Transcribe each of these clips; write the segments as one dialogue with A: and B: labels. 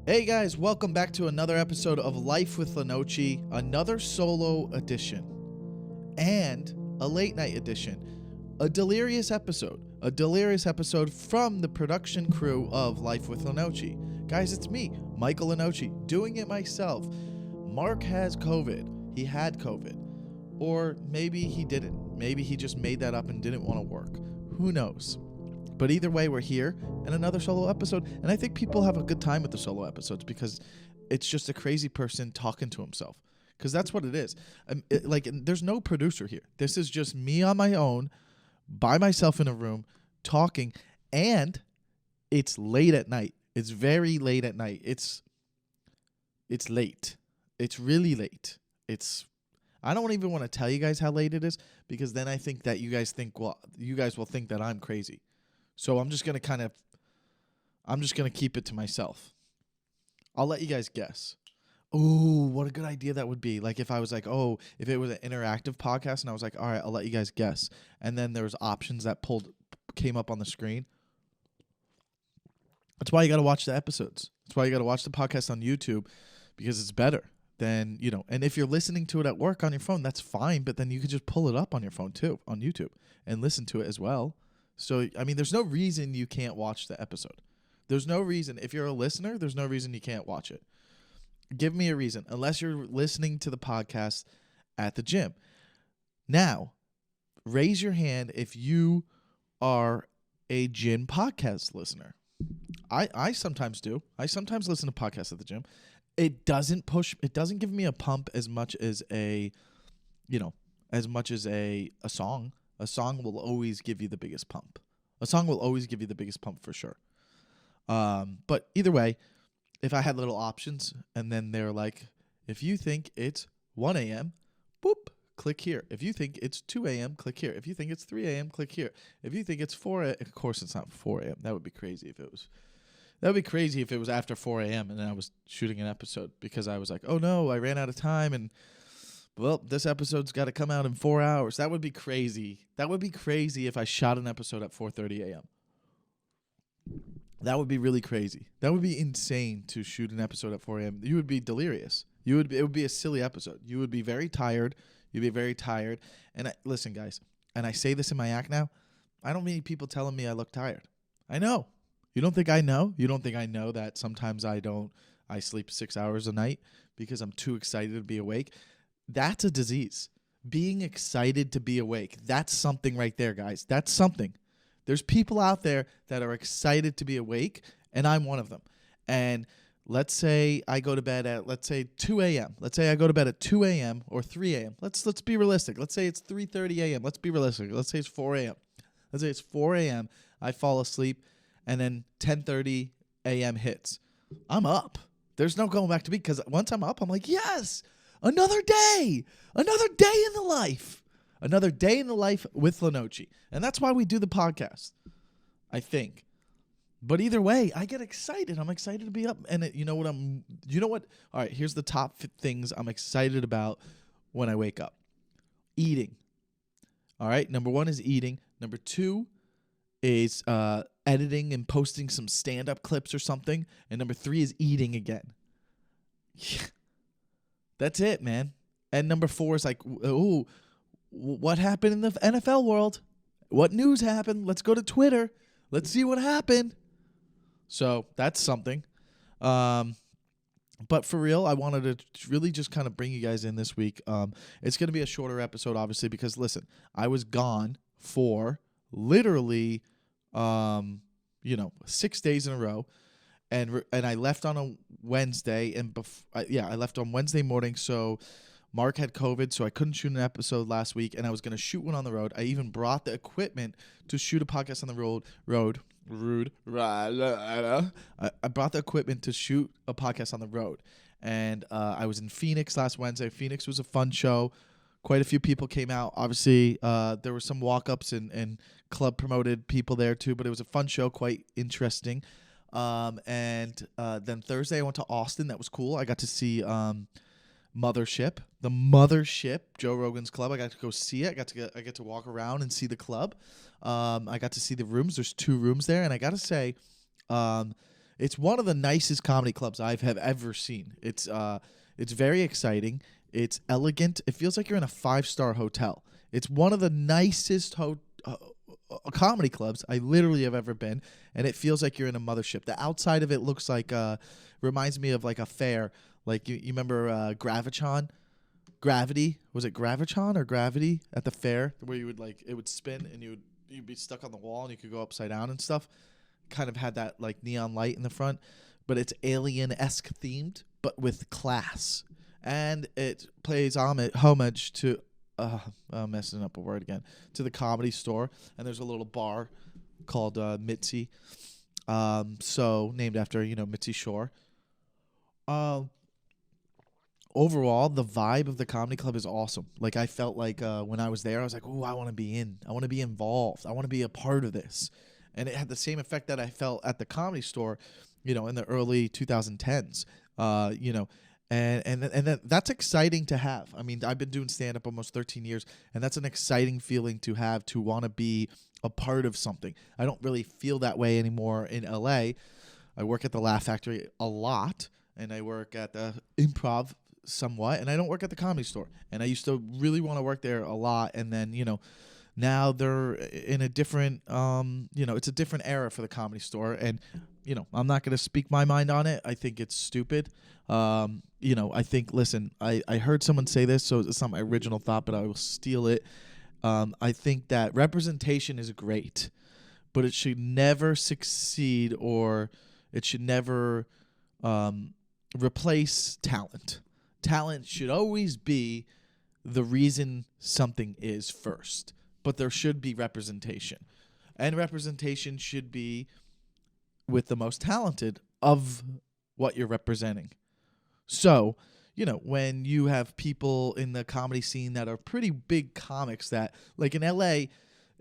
A: Hey guys, welcome back to another episode of Life with Lenoci, another solo edition, and a late night edition, a delirious episode from the production crew of Life with Lenoci. Guys, it's me, Michael Lenoci, doing it myself. Mark has COVID. He had COVID. Or maybe he didn't. Maybe he just made that up and didn't want to work. Who knows? But either way, we're here in another solo episode, and I think people have a good time with the solo episodes because it's just a crazy person talking to himself. Because that's what it is. There's no producer here. This is just me on my own, by myself in a room, talking, and it's late at night. It's very late at night. It's late. It's really late. I don't even want to tell you guys how late it is because then I think that you guys will think that I'm crazy. So I'm just going to keep it to myself. I'll let you guys guess. Oh, what a good idea that would be. Like if I was like, if it was an interactive podcast and I was like, all right, I'll let you guys guess. And then there was options that came up on the screen. That's why you got to watch the episodes. That's why you got to watch the podcast on YouTube because it's better than, and if you're listening to it at work on your phone, that's fine. But then you could just pull it up on your phone too, on YouTube and listen to it as well. So, there's no reason you can't watch the episode. There's no reason. If you're a listener, there's no reason you can't watch it. Give me a reason, unless you're listening to the podcast at the gym. Now, raise your hand if you are a gym podcast listener. I sometimes do. I sometimes listen to podcasts at the gym. It doesn't give me a pump as much as a song. A song will always give you the biggest pump. A song will always give you the biggest pump for sure. But either way, if I had little options and then they're like, if you think it's 1 a.m., boop, click here. If you think it's 2 a.m., click here. If you think it's 3 a.m., click here. If you think it's 4 a.m., of course it's not 4 a.m. That would be crazy if it was. That would be crazy if it was after 4 a.m. and then I was shooting an episode because I was like, oh no, I ran out of time and well, this episode's got to come out in 4 hours. That would be crazy. That would be crazy if I shot an episode at 4:30 a.m. That would be really crazy. That would be insane to shoot an episode at 4 a.m. You would be delirious. It would be a silly episode. You would be very tired. You'd be very tired. And listen, guys, and I say this in my act now, I don't need people telling me I look tired. I know. You don't think I know? You don't think I know that sometimes I sleep 6 hours a night because I'm too excited to be awake? That's a disease. Being excited to be awake. That's something right there, guys. That's something. There's people out there that are excited to be awake, and I'm one of them. And let's say I go to bed at, 2 a.m. Let's say I go to bed at 2 a.m. or 3 a.m. Let's be realistic. Let's say it's 3:30 a.m. Let's be realistic. Let's say it's 4 a.m. Let's say it's 4 a.m. I fall asleep, and then 10:30 a.m. hits. I'm up. There's no going back to bed because once I'm up, I'm like, yes, another day in the life. Another day in the life with Lenoci. And that's why we do the podcast, I think. But either way, I get excited. I'm excited to be up. And you know what? All right, here's the top things I'm excited about when I wake up. Eating. All right, number 1 is eating. Number 2 is editing and posting some stand-up clips or something. And number 3 is eating again. That's it, man. And number 4 is like, ooh, what happened in the NFL world? What news happened? Let's go to Twitter. Let's see what happened. So that's something. But for real, I wanted to really just kind of bring you guys in this week. It's going to be a shorter episode, obviously, because listen, I was gone for literally, 6 days in a row. And I left on a Wednesday, and I left on Wednesday morning, so Mark had COVID, so I couldn't shoot an episode last week, and I was going to shoot one on the road. I even brought the equipment to shoot a podcast on the road. I brought the equipment to shoot a podcast on the road, and I was in Phoenix last Wednesday. Phoenix was a fun show. Quite a few people came out. Obviously, there were some walk-ups and club-promoted people there, too, but it was a fun show, quite interesting. And then Thursday I went to Austin. That was cool. I got to see Mothership, Joe Rogan's club. I got to go see it. I get to walk around and see the club. I got to see the rooms. There's 2 rooms there, and I got to say, It's one of the nicest comedy clubs I have ever seen. It's very exciting. It's elegant. It feels like you're in a 5-star hotel. It's one of the nicest comedy clubs I literally have ever been, and it feels like you're in a mothership. The outside of it looks like reminds me of like a fair. Like you remember Gravity? Was it Gravitron or Gravity at the fair where you would like it would spin and you'd be stuck on the wall and you could go upside down and stuff. Kind of had that like neon light in the front, but it's alien-esque themed, but with class. And it pays homage to I'm messing up a word again, to the Comedy Store. And there's a little bar called Mitzi, so named after Mitzi Shore. Overall, the vibe of the comedy club is awesome. Like I felt like when I was there, I was like, "Ooh, I want to be in. I want to be involved. I want to be a part of this." And it had the same effect that I felt at the Comedy Store, in the early 2010s. And that's exciting to have. I mean, I've been doing stand-up almost 13 years, and that's an exciting feeling to have, to want to be a part of something. I don't really feel that way anymore in LA. I work at the Laugh Factory a lot, and I work at the Improv somewhat, and I don't work at the Comedy Store. And I used to really want to work there a lot, and then, now they're in a different, it's a different era for the Comedy Store, and, I'm not going to speak my mind on it. I think it's stupid. I think, listen, I heard someone say this, so it's not my original thought, but I will steal it. I think that representation is great, but it should never succeed, or it should never replace talent. Talent should always be the reason something is first, but there should be representation. And representation should be with the most talented of what you're representing. So, when you have people in the comedy scene that are pretty big comics that, like in LA,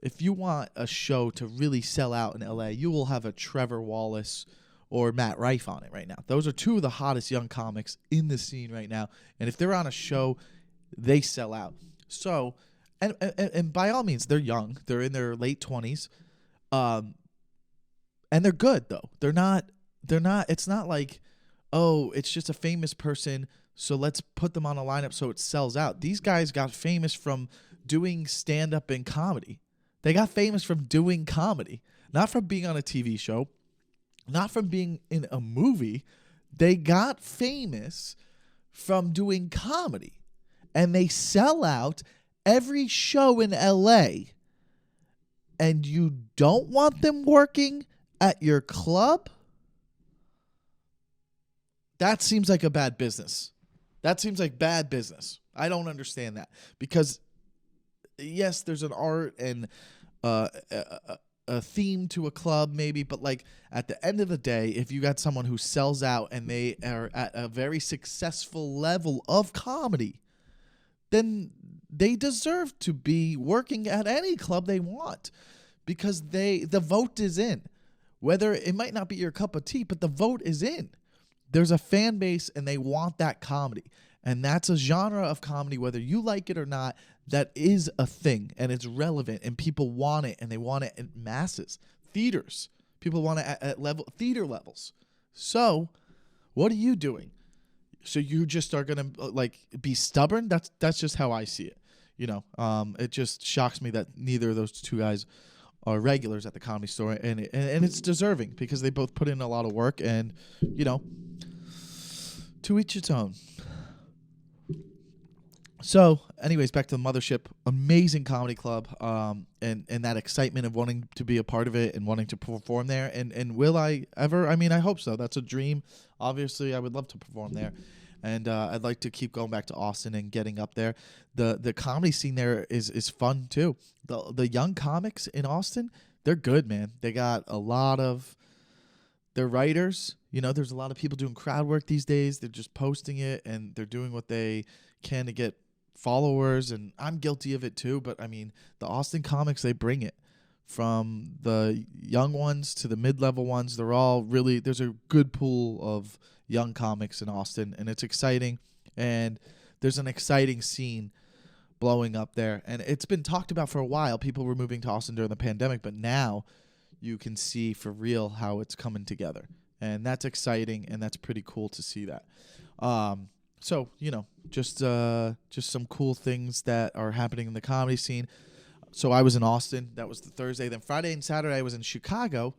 A: if you want a show to really sell out in LA, you will have a Trevor Wallace or Matt Rife on it right now. Those are two of the hottest young comics in the scene right now. And if they're on a show, they sell out. So, and by all means, they're young. They're in their late 20s. And they're good, though. They're not, it's not like, oh, it's just a famous person, so let's put them on a lineup so it sells out. These guys got famous from doing stand-up and comedy. They got famous from doing comedy, not from being on a TV show, not from being in a movie. They got famous from doing comedy, and they sell out every show in LA, and you don't want them working at your club? That seems like a bad business. That seems like bad business. I don't understand that, because yes, there's an art and a theme to a club maybe, but like at the end of the day, if you got someone who sells out and they are at a very successful level of comedy, then they deserve to be working at any club they want, because the vote is in. Whether it might not be your cup of tea, but the vote is in. There's a fan base and they want that comedy. And that's a genre of comedy, whether you like it or not, that is a thing and it's relevant and people want it, and they want it in masses. Theaters. People want it at theater levels. So what are you doing? So you just are going to be stubborn? That's just how I see it. It just shocks me that neither of those two guys are regulars at the Comedy Store, and it's deserving, because they both put in a lot of work, and to each its own. So, anyways, back to the mothership. Amazing comedy club, and that excitement of wanting to be a part of it and wanting to perform there. And will I ever? I mean, I hope so. That's a dream. Obviously, I would love to perform there. And I'd like to keep going back to Austin and getting up there. The comedy scene there is fun too. The young comics in Austin, they're good, man. They got a lot of, they're writers. There's a lot of people doing crowd work these days. They're just posting it and they're doing what they can to get followers. And I'm guilty of it too. But I mean, the Austin comics, they bring it. From the young ones to the mid-level ones, they're all really, there's a good pool of young comics in Austin, and it's exciting, and there's an exciting scene blowing up there, and it's been talked about for a while. People were moving to Austin during the pandemic, but now you can see for real how it's coming together. and that's exciting, and that's pretty cool to see that. So just some cool things that are happening in the comedy scene. So I was in Austin. That was the Thursday. Then Friday and Saturday I was in Chicago.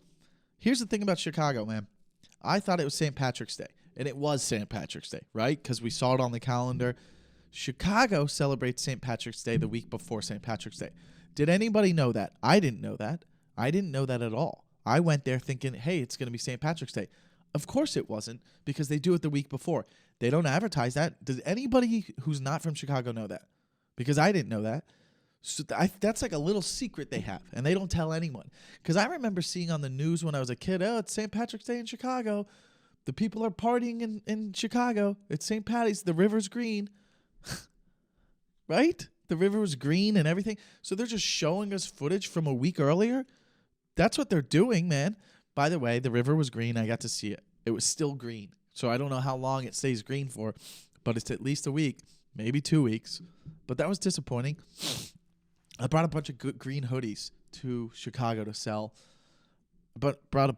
A: Here's the thing about Chicago, man. I thought it was St. Patrick's Day, and it was St. Patrick's Day, right? Because we saw it on the calendar. Chicago celebrates St. Patrick's Day the week before St. Patrick's Day. Did anybody know that? I didn't know that. I didn't know that at all. I went there thinking, hey, it's going to be St. Patrick's Day. Of course it wasn't, because they do it the week before. They don't advertise that. Does anybody who's not from Chicago know that? Because I didn't know that. So that's like a little secret they have, and they don't tell anyone. Because I remember seeing on the news when I was a kid, oh, it's St. Patrick's Day in Chicago. The people are partying in Chicago. It's St. Patty's. The river's green. Right? The river was green and everything. So they're just showing us footage from a week earlier. That's what they're doing, man. By the way, the river was green. I got to see it. It was still green. So I don't know how long it stays green for, but it's at least a week, maybe 2 weeks. But that was disappointing. I brought a bunch of good green hoodies to Chicago to sell. But brought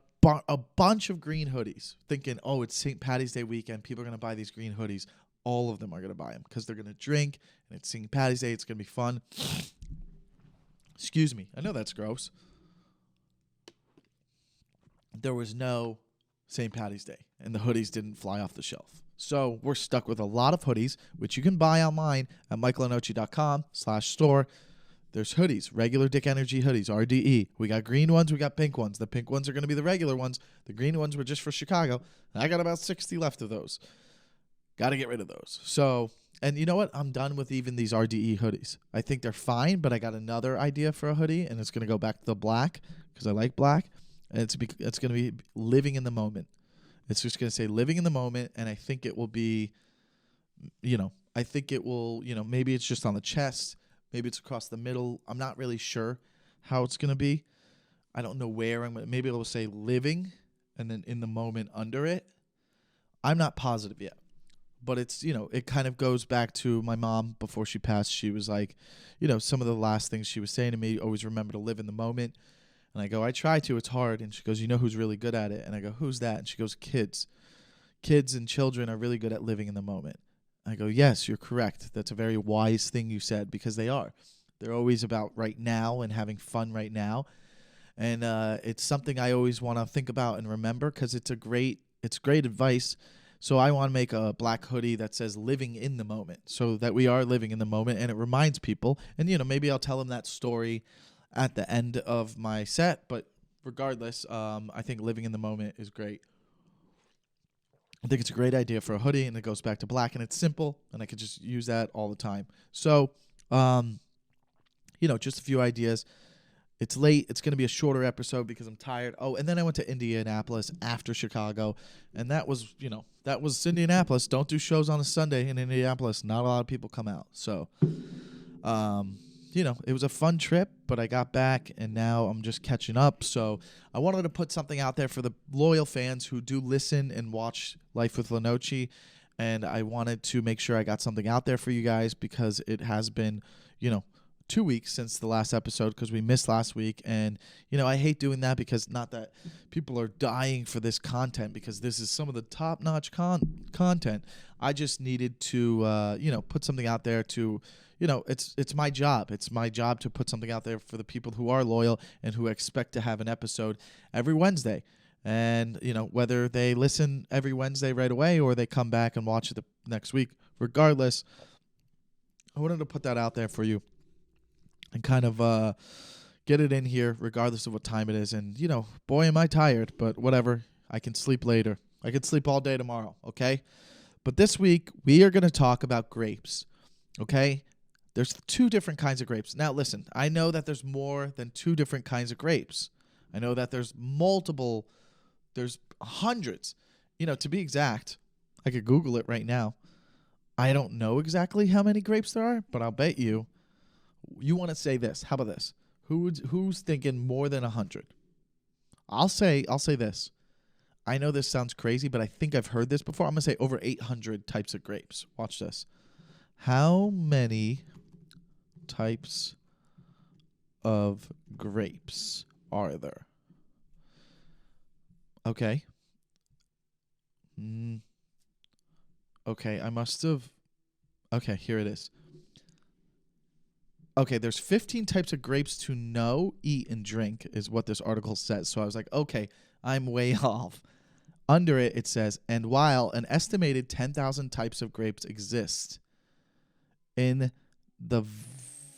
A: a bunch of green hoodies, thinking, oh, it's St. Patty's Day weekend. People are going to buy these green hoodies. All of them are going to buy them because they're going to drink, and it's St. Patty's Day. It's going to be fun. Excuse me. I know that's gross. There was no St. Patty's Day, and the hoodies didn't fly off the shelf. So we're stuck with a lot of hoodies, which you can buy online at michaellenoci.com/store. There's hoodies, regular Dick Energy hoodies, RDE. We got green ones, we got pink ones. The pink ones are going to be the regular ones. The green ones were just for Chicago. And I got about 60 left of those. Got to get rid of those. So, and you know what? I'm done with even these RDE hoodies. I think they're fine, but I got another idea for a hoodie, and it's going to go back to the black because I like black. And it's going to be living in the moment. It's just going to say living in the moment, and I think it will be, maybe it's just on the chest. Maybe it's across the middle. I'm not really sure how it's going to be. I don't know where I'm going to. Maybe it will say living and then in the moment under it. I'm not positive yet. But it's, it kind of goes back to my mom before she passed. She was like, some of the last things she was saying to me, always remember to live in the moment. And I go, I try to. It's hard. And she goes, you know who's really good at it? And I go, who's that? And she goes, kids. Kids and children are really good at living in the moment. I go, yes, you're correct. That's a very wise thing you said, because they are. They're always about right now and having fun right now. And it's something I always want to think about and remember, because it's great advice. So I want to make a black hoodie that says living in the moment, so that we are living in the moment, and it reminds people. And, maybe I'll tell them that story at the end of my set. But regardless, I think living in the moment is great. I think it's a great idea for a hoodie, and it goes back to black, and it's simple, and I could just use that all the time. So, just a few ideas. It's late. It's going to be a shorter episode because I'm tired. Oh, and then I went to Indianapolis after Chicago, and that was Indianapolis. Don't do shows on a Sunday in Indianapolis. Not a lot of people come out. So, it was a fun trip, but I got back, and now I'm just catching up. So I wanted to put something out there for the loyal fans who do listen and watch Life with Lenoci, and I wanted to make sure I got something out there for you guys, because it has been, 2 weeks since the last episode, because we missed last week. And, I hate doing that, because not that people are dying for this content, because this is some of the top-notch content. I just needed to, put something out there to, it's my job. It's my job to put something out there for the people who are loyal and who expect to have an episode every Wednesday. And, whether they listen every Wednesday right away or they come back and watch it the next week, regardless, I wanted to put that out there for you and kind of get it in here regardless of what time it is. And, boy, am I tired, but whatever. I can sleep later. I can sleep all day tomorrow, okay? But this week, we are going to talk about grapes, okay? There's 2 different kinds of grapes. Now, listen, I know that there's more than 2 different kinds of grapes. I know that there's hundreds. To be exact, I could Google it right now. I don't know exactly how many grapes there are, but I'll bet you want to say this. How about this? Who's thinking more than 100? I'll say this. I know this sounds crazy, but I think I've heard this before. I'm going to say over 800 types of grapes. Watch this. How many types of grapes are there? Okay. Mm, okay, I must have. Okay, here it is. Okay, there's 15 types of grapes to know, eat, and drink, is what this article says. So I was like, okay, I'm way off. Under it, it says, and while an estimated 10,000 types of grapes exist in the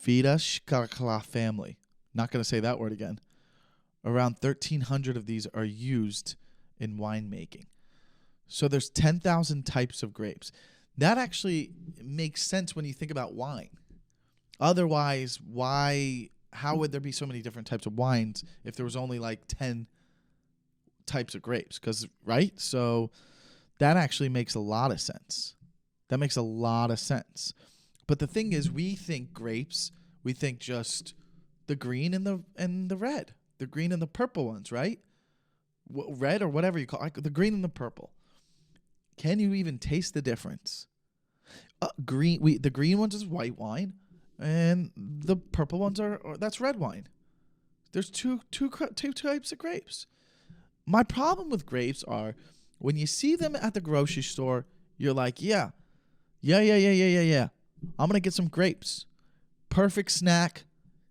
A: Viticultura family, not going to say that word again, around 1,300 of these are used in winemaking. So there's 10,000 types of grapes. That actually makes sense when you think about wine. Otherwise, how would there be so many different types of wines if there was only like 10 types of grapes? Right? So that actually makes a lot of sense. That makes a lot of sense. But the thing is, we think grapes, we think just the green and the red. The green and the purple ones, right? Red or whatever you call it, the green and the purple. Can you even taste the difference? The green ones is white wine, and the purple ones that's red wine. There's two types of grapes. My problem with grapes are when you see them at the grocery store, you're like, yeah. I'm gonna get some grapes. Perfect snack.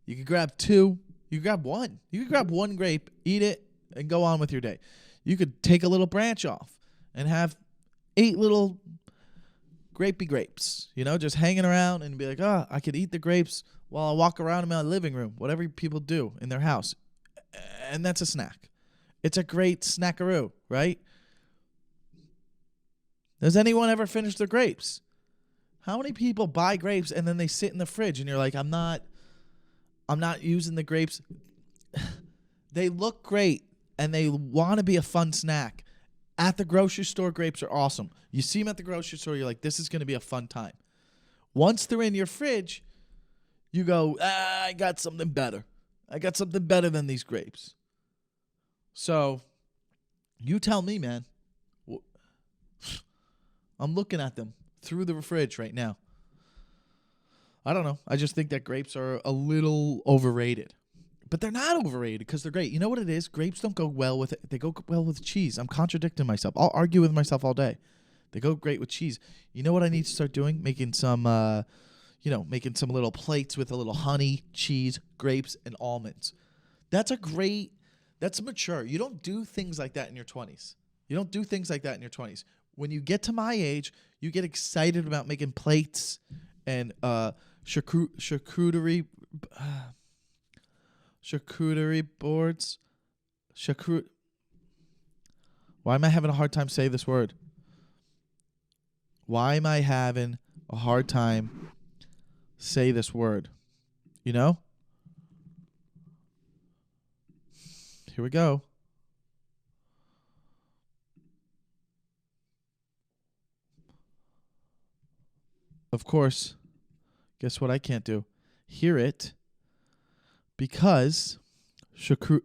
A: You can grab two. You can grab one. You can grab one grape, eat it, and go on with your day. You could take a little branch off and have 8 little grapey grapes, just hanging around and be like, I could eat the grapes while I walk around in my living room, whatever people do in their house. And that's a snack. It's a great snackaroo, right? Does anyone ever finish their grapes? How many people buy grapes and then they sit in the fridge and you're like, I'm not using the grapes. They look great and they want to be a fun snack. At the grocery store, grapes are awesome. You see them at the grocery store, you're like, this is going to be a fun time. Once they're in your fridge, you go, I got something better. I got something better than these grapes. So, you tell me, man. I'm looking at them through the fridge right now. I don't know. I just think that grapes are a little overrated. But they're not overrated because they're great. You know what it is? Grapes don't go well with it. They go well with cheese. I'm contradicting myself. I'll argue with myself all day. They go great with cheese. You know what I need to start doing? Making some little plates with a little honey, cheese, grapes, and almonds. That's mature. You don't do things like that in your 20s. When you get to my age, you get excited about making plates and charcuterie boards. Why am I having a hard time saying this word? Why am I having a hard time say this word? Here we go. Of course, guess what I can't do? Hear it. Because charcuterie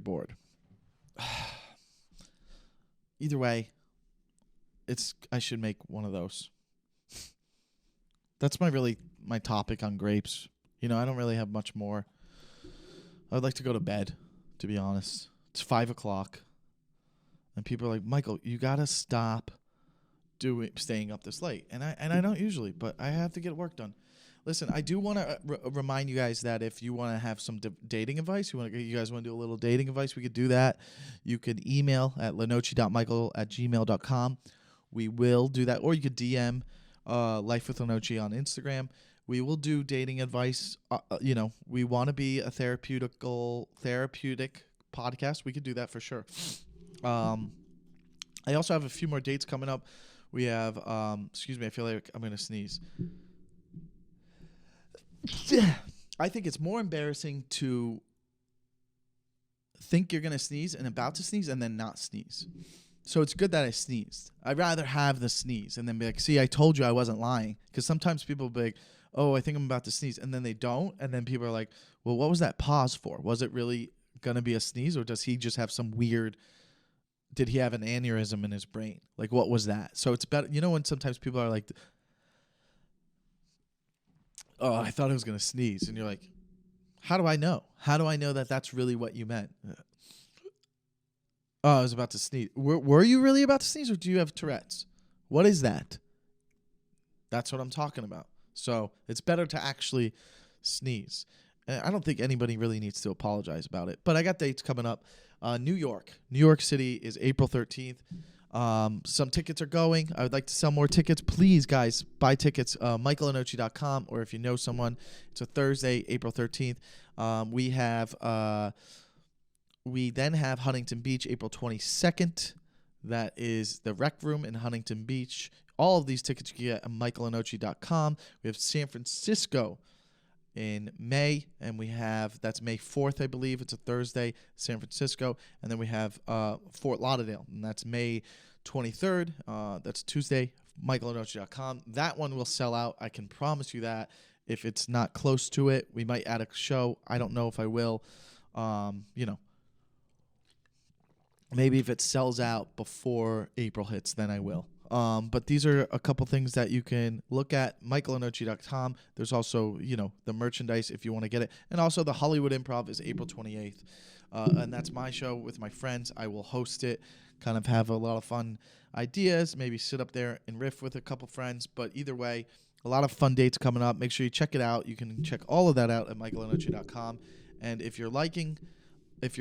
A: board. Either way, I should make one of those. That's my topic on grapes. I don't really have much more. I would like to go to bed, to be honest. It's 5:00, and people are like, Michael, you gotta stop staying up this late, and I don't usually, but I have to get work done. Listen, I do want to remind you guys that if you want to have some dating advice, you guys want to do a little dating advice, we could do that. You could email at lenoci.michael@gmail.com. We will do that, or you could DM Life with Lenoci on Instagram. We will do dating advice. We want to be a therapeutic podcast. We could do that for sure. I also have a few more dates coming up. We have, excuse me, I feel like I'm going to sneeze. I think it's more embarrassing to think you're going to sneeze and about to sneeze and then not sneeze. So it's good that I sneezed. I'd rather have the sneeze and then be like, see, I told you I wasn't lying. Because sometimes people will be like, oh, I think I'm about to sneeze. And then they don't. And then people are like, well, what was that pause for? Was it really going to be a sneeze, or does he just have some weird... Did he have an aneurysm in his brain? Like, what was that? So it's better. When sometimes people are like, oh, I thought I was going to sneeze. And you're like, how do I know? How do I know that that's really what you meant? Oh, I was about to sneeze. Were you really about to sneeze, or do you have Tourette's? What is that? That's what I'm talking about. So it's better to actually sneeze. I don't think anybody really needs to apologize about it. But I got dates coming up. New York City is April 13th. Some tickets are going. I would like to sell more tickets. Please, guys, buy tickets. MichaelLenoci.com, or if you know someone, it's a Thursday, April 13th. We then have Huntington Beach, April 22nd. That is the Rec Room in Huntington Beach. All of these tickets you can get at MichaelLenoci.com. We have San Francisco in May, and that's May 4th, I believe. It's a Thursday, San Francisco. And then we have Fort Lauderdale, and that's May 23rd. That's Tuesday, MichaelLenoci.com. That one will sell out. I can promise you that. If it's not close to it, we might add a show. I don't know if I will. Maybe if it sells out before April hits, then I will. But these are a couple things that you can look at. MichaelLenoci.com. There's also, the merchandise if you want to get it. And also the Hollywood Improv is April 28th. And that's my show with my friends. I will host it, kind of have a lot of fun ideas, maybe sit up there and riff with a couple friends. But either way, a lot of fun dates coming up. Make sure you check it out. You can check all of that out at MichaelLenoci.com. And if you're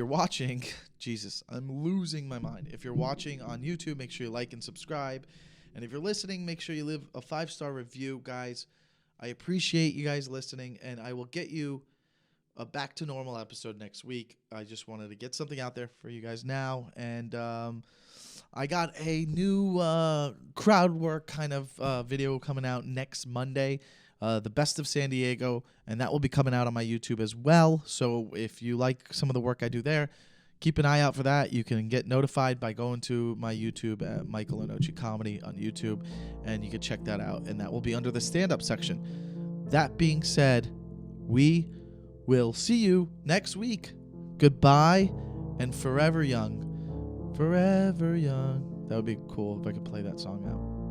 A: watching, Jesus, I'm losing my mind. If you're watching on YouTube, make sure you like and subscribe. And if you're listening, make sure you leave a 5-star review, guys. I appreciate you guys listening, and I will get you a back to normal episode next week. I just wanted to get something out there for you guys now. And I got a new crowd work kind of video coming out next Monday. The Best of San Diego, and that will be coming out on my YouTube as well. So if you like some of the work I do there, keep an eye out for that. You can get notified by going to my YouTube at Michael Lenoci Comedy on YouTube, and you can check that out, and that will be under the stand-up section. That being said, we will see you next week. Goodbye, and forever young. Forever young. That would be cool if I could play that song out.